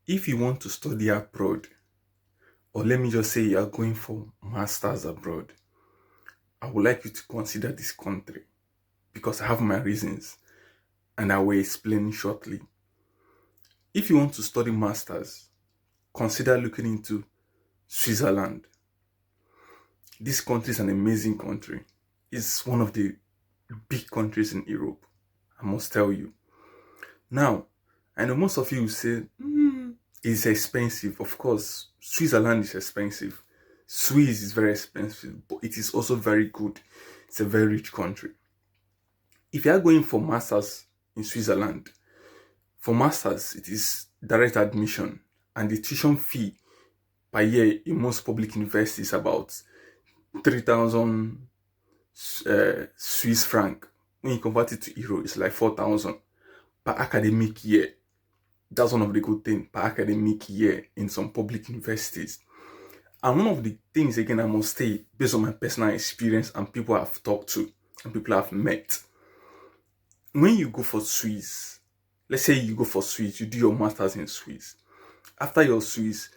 If you want to study abroad, or let me just say you are going for masters abroad, I would like you to consider this country because I have my reasons and I will explain shortly. If you want to study masters, consider looking into Switzerland. This country is an amazing country. It's one of the big countries in Europe. I must tell you. Now, I know most of you will say, it's expensive. Of course, Switzerland is expensive. Swiss is very expensive, but it is also very good. It's a very rich country. If you are going for masters in Switzerland, for masters, it is direct admission, and the tuition fee per year in most public universities is about 3,000 Swiss franc. When you convert it to euro, it's like 4,000 per academic year. That's one of the good things per academic year in some public universities. And one of the things, again, I must say, based on my personal experience and people I've talked to and people I've met, when you go for Swiss, let's say you go for Swiss, you do your masters in Swiss. After your Swiss,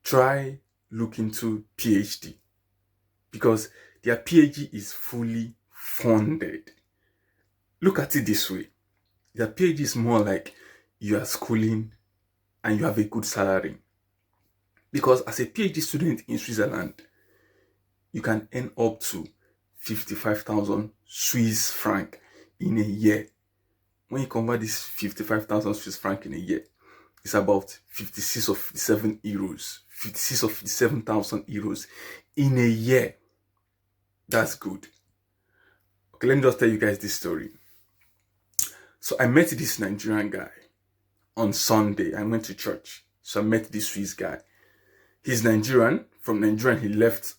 try look into PhD because their PhD is fully funded. Look at it this way. Their PhD is more like you are schooling and you have a good salary. Because as a PhD student in Switzerland, you can earn up to 55,000 Swiss franc in a year. When you convert this 55,000 Swiss franc in a year, it's about 56 or 57 euros. 56 or 57,000 euros in a year. That's good. Okay, let me just tell you guys this story. So I met this Nigerian guy on Sunday. I went to church. So I met this Swiss guy. He's Nigerian. From Nigeria, he left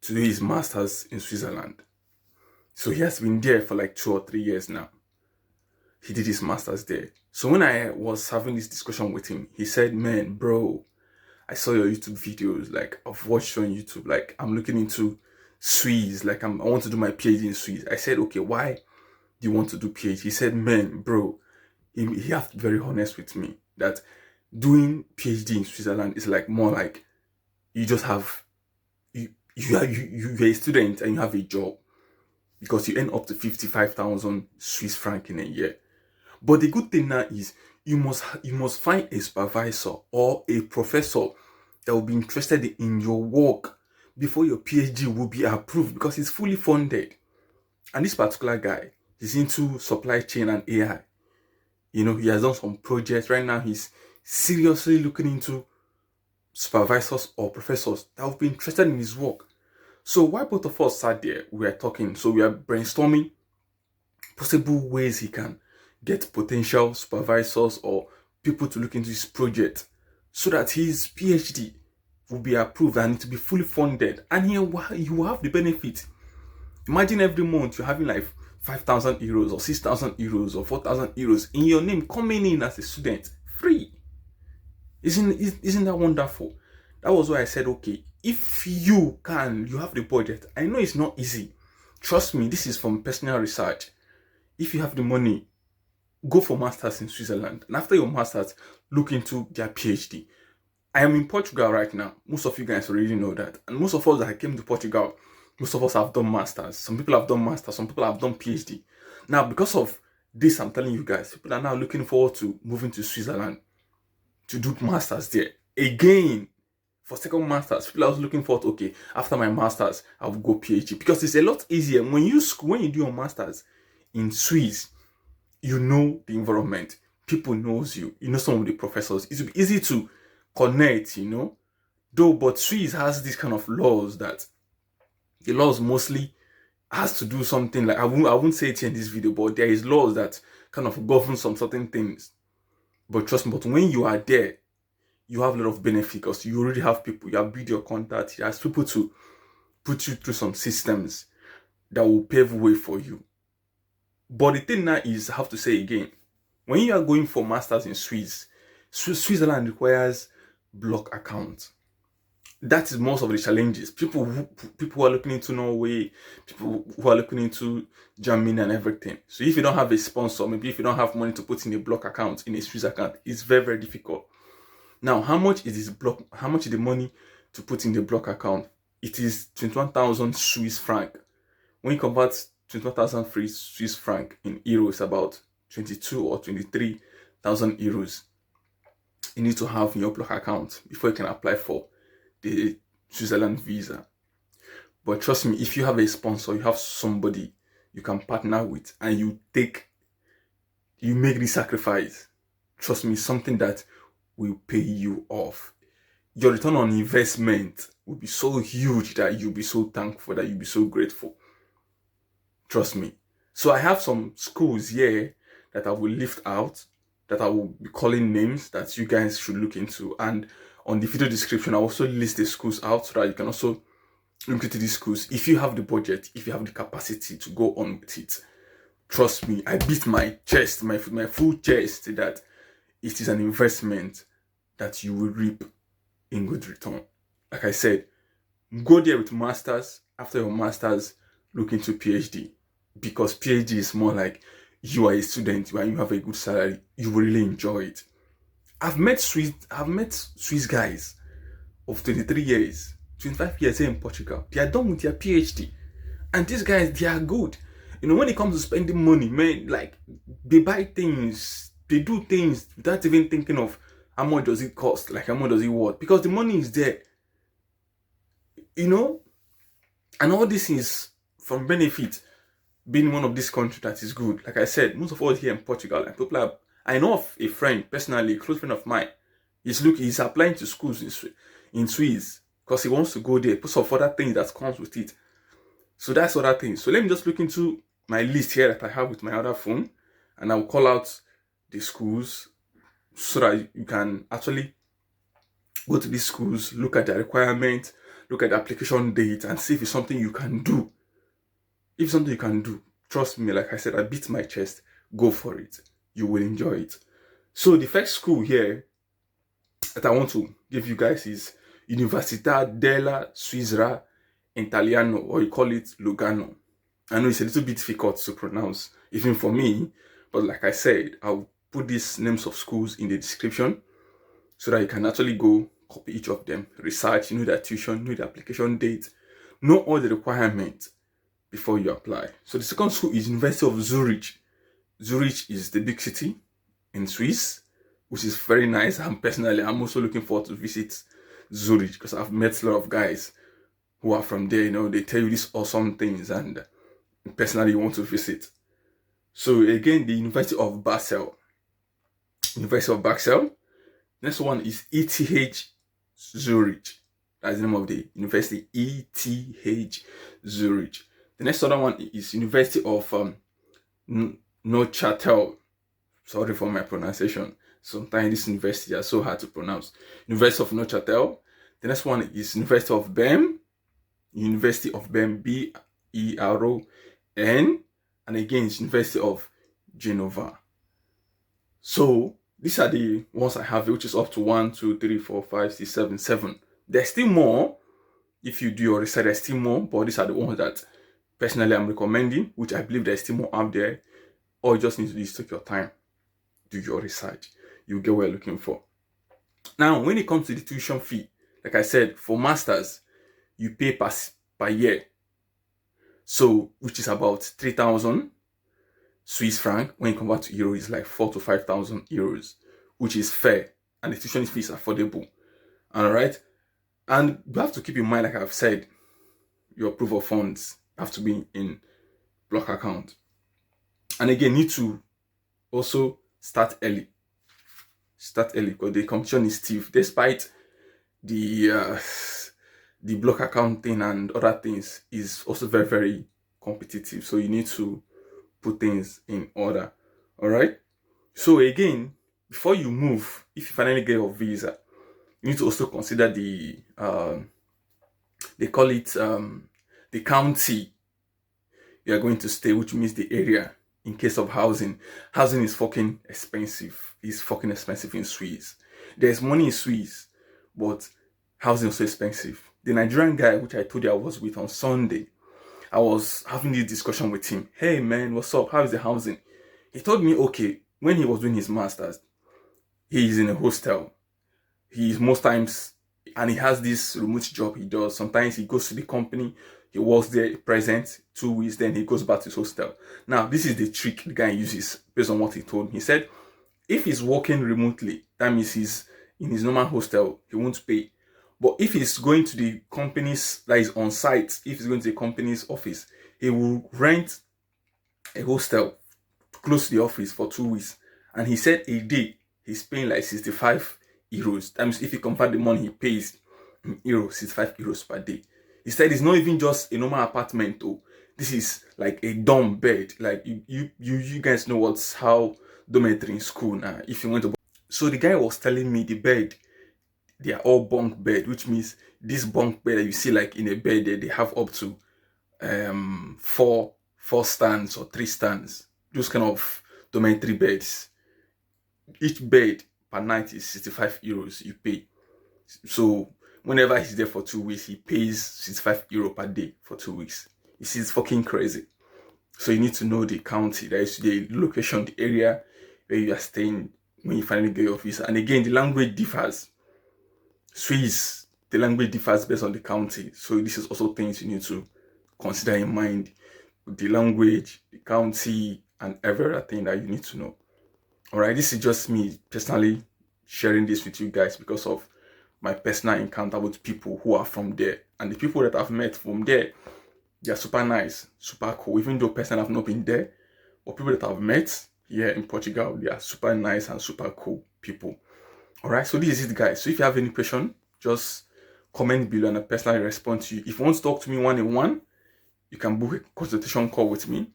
to do his masters in Switzerland. So he has been there for like 2 or 3 years now. He did his masters there. So when I was having this discussion with him, he said, man, bro, I saw your YouTube videos. Like, I've watched you on YouTube. Like, I'm looking into Swiss. Like, I want to do my PhD in Swiss. I said, okay, why do you want to do PhD? He said, man, bro, he has to be very honest with me that doing PhD in Switzerland is like more like you just have, you're a student and you have a job because you earn up to 55,000 Swiss franc in a year. But the good thing now is you must find a supervisor or a professor that will be interested in your work before your PhD will be approved because it's fully funded. And this particular guy, he's into supply chain and AI. You know, he has done some projects. Right now, he's seriously looking into supervisors or professors that will be interested in his work. So while both of us sat there, we were talking. So we are brainstorming possible ways he can get potential supervisors or people to look into his project so that his PhD will be approved and to be fully funded. And here you will have the benefit. Imagine every month you're having like 5,000 euros or 6,000 euros or 4,000 euros in your name coming in as a student free. Isn't that wonderful? That was why I said, okay, if you have the budget. I know it's not easy. Trust me, this is from personal research. If you have the money, go for masters in Switzerland. And after your masters, look into their PhD. I am in Portugal right now. Most of you guys already know that. And most of us that came to Portugal, most of us have done masters. Some people have done masters. Some people have done PhD. Now, because of this, I'm telling you guys, people are now looking forward to moving to Switzerland to do masters there. Again, for second masters, people are looking forward to, okay, after my masters, I will go PhD. Because it's a lot easier. When you do your masters in Swiss, you know the environment. People knows you. You know some of the professors. It will be easy to connect, you know. Though, but Swiss has this kind of laws that the laws mostly has to do something like, I won't say it here in this video, but there is laws that kind of govern some certain things. But trust me, but when you are there, you have a lot of benefit because you already have people, you have built your contact, you have people to put you through some systems that will pave the way for you. But the thing now is, I have to say again, when you are going for masters in Switzerland requires block account. That is most of the challenges. People who are looking into Norway, people who are looking into Germany and everything. So if you don't have a sponsor, maybe if you don't have money to put in a block account, in a Swiss account, it's very, very difficult. Now, how much is this block? How much is the money to put in the block account? It is 21,000 Swiss franc. When you convert 21,000 Swiss franc in euros, about 22 or 23,000 euros, you need to have in your block account before you can apply for the Switzerland visa. But trust me, if you have a sponsor, you have somebody you can partner with, and you make the sacrifice, trust me, something that will pay you off. Your return on investment will be so huge that you'll be so thankful, that you'll be so grateful. Trust me. So I have some schools here that I will lift out, that I will be calling names that you guys should look into. And on the video description, I'll also list the schools out so that you can also look into these schools. If you have the budget, if you have the capacity to go on with it, trust me, I beat my chest, my full chest, that it is an investment that you will reap in good return. Like I said, go there with masters. After your masters, look into PhD, because PhD is more like you are a student and you have a good salary. You will really enjoy it. I've met Swiss guys of 23 years, 25 years here in Portugal. They are done with their PhD, and these guys, they are good. You know, when it comes to spending money, man, like, they buy things, they do things without even thinking of how much does it cost, like how much does it worth, because the money is there, you know. And all this is from benefit being one of this country that is good. Like I said, most of us here in Portugal, and people are, I know of a friend personally, a close friend of mine, he's applying to schools in Swiss because he wants to go there, because of other things that comes with it. So that's other things. So let me just look into my list here that I have with my other phone, and I'll call out the schools so that you can actually go to these schools, look at the requirement, look at the application date, and see if it's something you can do. If it's something you can do, trust me, like I said, I beat my chest, go for it. You will enjoy it. So the first school here that I want to give you guys is Università della Svizzera, Italiano, or you call it Lugano. I know it's a little bit difficult to pronounce, even for me, but like I said, I'll put these names of schools in the description so that you can actually go copy each of them, research, know their tuition, know the application date, know all the requirements before you apply. So the second school is University of Zurich. Zurich is the big city in Swiss, which is very nice. I'm also looking forward to visit Zurich because I've met a lot of guys who are from there. You know, they tell you these awesome things, and personally you want to visit. So again, the University of Basel. University of Basel. Next one is ETH Zurich. That's the name of the university, ETH Zurich. The next other one is University of Neuchâtel. Sorry for my pronunciation. Sometimes this university are so hard to pronounce. University of Neuchâtel. The next one is University of Bern. University of Bern, Bern. And again, it's University of Geneva. So these are the ones I have, which is up to 1, 2, 3, 4, 5, 6, 7, 7. There's still more. If you do your research, there's still more, but these are the ones that personally I'm recommending, which I believe there's still more out there. All you just need to do is take your time, do your research. You'll get what you're looking for. Now, when it comes to the tuition fee, like I said, for masters, you pay per year. So, which is about 3,000 Swiss franc. When you convert to euro, it's like 4,000 to 5,000 euros, which is fair, and the tuition fee is affordable. All right, and you have to keep in mind, like I've said, your proof of funds have to be in block account. And again, need to also start early. Start early because the competition is stiff, despite the block accounting and other things is also very, very competitive. So you need to put things in order. All right. So again, before you move, if you finally get your visa, you need to also consider the they call it the county you are going to stay, which means the area. In case of housing, housing is fucking expensive. It's fucking expensive in Swiss. There's money in Swiss, but housing is so expensive. The Nigerian guy, which I told you I was with on Sunday, I was having this discussion with him. Hey man, what's up? How is the housing? He told me, okay, when he was doing his master's, he is in a hostel. He's most times, and he has this remote job he does. Sometimes he goes to the company, he works there, present 2 weeks, then he goes back to his hostel. Now, this is the trick the guy uses based on what he told me. He said, if he's working remotely, that means he's in his normal hostel, he won't pay. But if he's going to the company's, that is on site, if he's going to the company's office, he will rent a hostel close to the office for 2 weeks. And he said a day he's paying like 65 euros. That means if you convert the money he pays in euros, 65 euros per day. He said it's not even just a normal apartment though. This is like a dorm bed. Like you guys know what's how dormitory in school now. If you went to, so the guy was telling me the bed, they are all bunk bed, which means this bunk bed that you see like in a bed they have up to four stands or 3 stands. Those kind of dormitory beds. Each bed per night is 65 euros you pay. So whenever he's there for 2 weeks, he pays 65 euro per day for 2 weeks. You see, it's fucking crazy. So you need to know the county, that is the location, the area where you are staying when you finally get your visa. And again, the language differs. Swiss, the language differs based on the county. So this is also things you need to consider in mind. The language, the county, and every other thing that you need to know. Alright, this is just me personally sharing this with you guys because of my personal encounter with people who are from there. And the people that I've met from there, they are super nice, super cool. Even though personally I've not been there, but people that I've met here in Portugal, they are super nice and super cool people. Alright, so this is it guys. So if you have any question, just comment below and I'll personally respond to you. If you want to talk to me one-on-one, you can book a consultation call with me.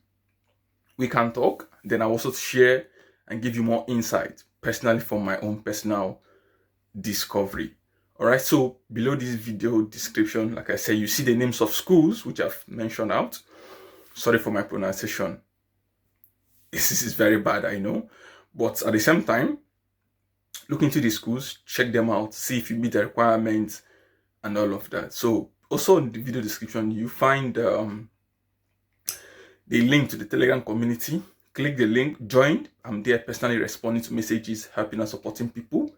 We can talk. Then I'll also share and give you more insight personally from my own personal discovery. Alright, so below this video description, like I said, you see the names of schools which I've mentioned out. Sorry for my pronunciation. This is very bad, I know. But at the same time, look into the schools, check them out, see if you meet the requirements and all of that. So also in the video description, you find the link to the Telegram community. Click the link, join. I'm there personally responding to messages, helping and supporting people.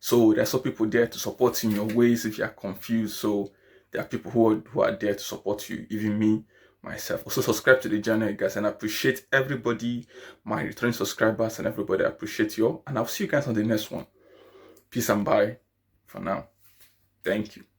So there's some people there to support you in your ways if you are confused. So there are people who are there to support you, even me, myself. Also subscribe to the channel, guys, and I appreciate everybody, my returning subscribers and everybody. I appreciate you all. And I'll see you guys on the next one. Peace and bye for now. Thank you.